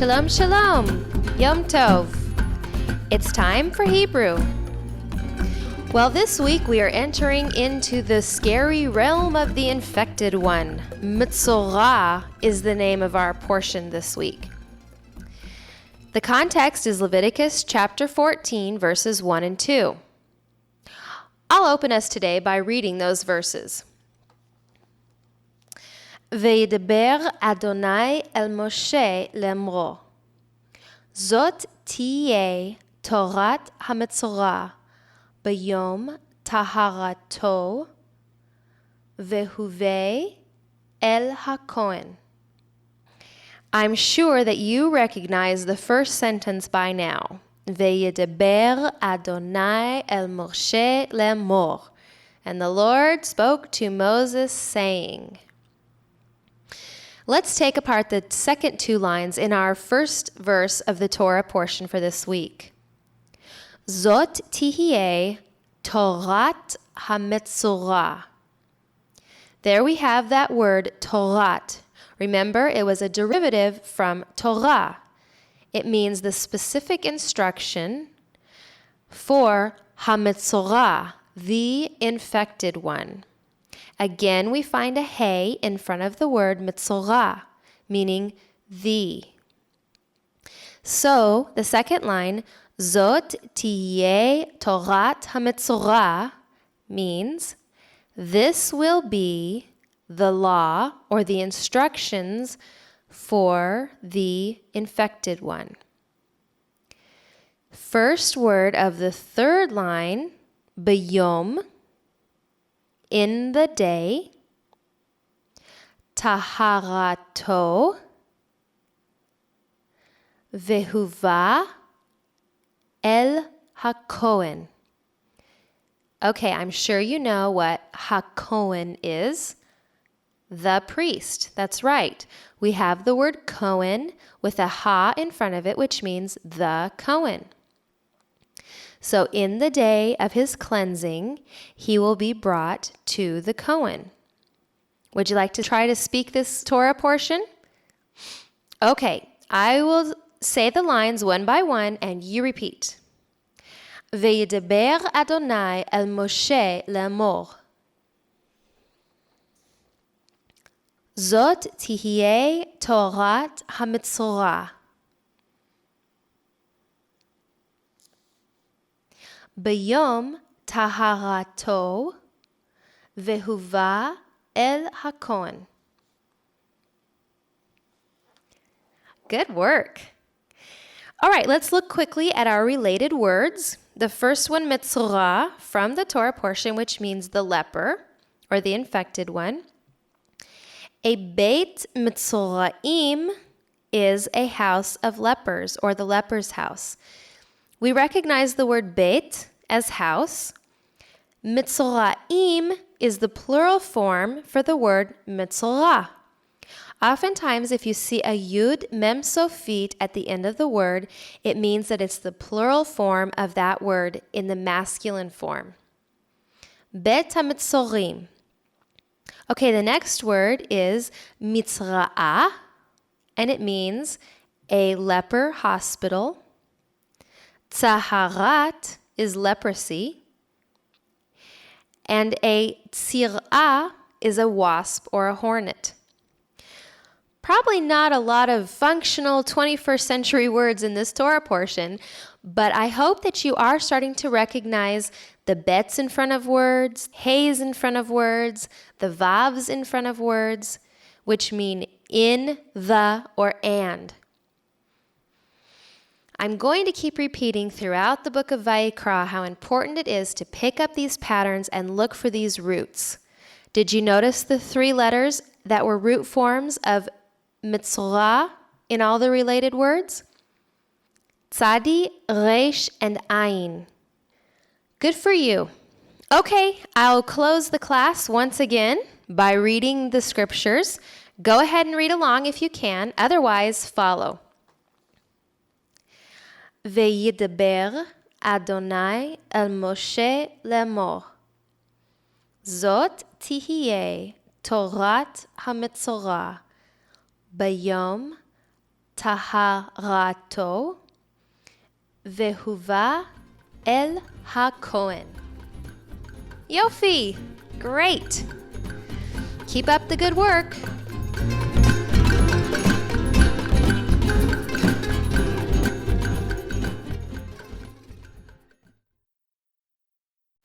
Shalom, shalom. Yom Tov. It's time for Hebrew. Well, this week we are entering into the scary realm of the infected one. Metzora is the name of our portion this week. The context is Leviticus chapter 14, verses 1 and 2. I'll open us today by reading those verses. וידבר אדוני אל משה לאמרו, זאת תהיה תורת המצורע ביום טהרתו, והובא אל הכהן. I'm sure that you recognize the first sentence by now. וידבר אדוני אל משה לאמור. And the Lord spoke to Moses, saying. Let's take apart the second two lines in our first verse of the Torah portion for this week. Zot tihye Torat hametzora. There we have that word Torat. Remember, it was a derivative from Torah. It means the specific instruction for hametzora, the infected one. Again, we find a hey in front of the word Metzora, meaning the. So, the second line, Zot tiyeh Torat hametzora, means this will be the law or the instructions for the infected one. First word of the third line, Bayom, in the day, taharato, vehuva el hakohen. Okay, I'm sure you know what hakohen is. The priest. That's right. We have the word Cohen with a ha in front of it, which means the Cohen. So in the day of his cleansing, he will be brought to the Cohen. Would you like to try to speak this Torah portion? Okay, I will say the lines one by one and you repeat. וידבר אדוני אל משה לאמור. זאת תהיה תורת המצורע. ביום טהרתו, והובא אל הכהן. Good work. All right, let's look quickly at our related words. The first one, Metzora, from the Torah portion, which means the leper, or the infected one. A Beit Metzoraim is a house of lepers, or the leper's house. We recognize the word Beit as house. Metzoraim is the plural form for the word Metzora. Oftentimes, if you see a Yud Mem Sofit at the end of the word, it means that it's the plural form of that word in the masculine form. Bet HaMetzorim. Okay, the next word is Mitzra'ah, and it means a leper hospital. Tzaharat is leprosy. And a tzir'ah is a wasp or a hornet. Probably not a lot of functional 21st century words in this Torah portion, but I hope that you are starting to recognize the bets in front of words, heys in front of words, the vavs in front of words, which mean in, the, or and. I'm going to keep repeating throughout the book of Vayikra how important it is to pick up these patterns and look for these roots. Did you notice the three letters that were root forms of Metzora in all the related words? Tzadi, Resh, and Ayin. Good for you. Okay, I'll close the class once again by reading the scriptures. Go ahead and read along if you can. Otherwise, follow. וידבר אדוני אל משה לאמור. זאת תהיה תורת המצורע ביום טהרתו, והובא אל הכהן. Yofi! Great! Keep up the good work.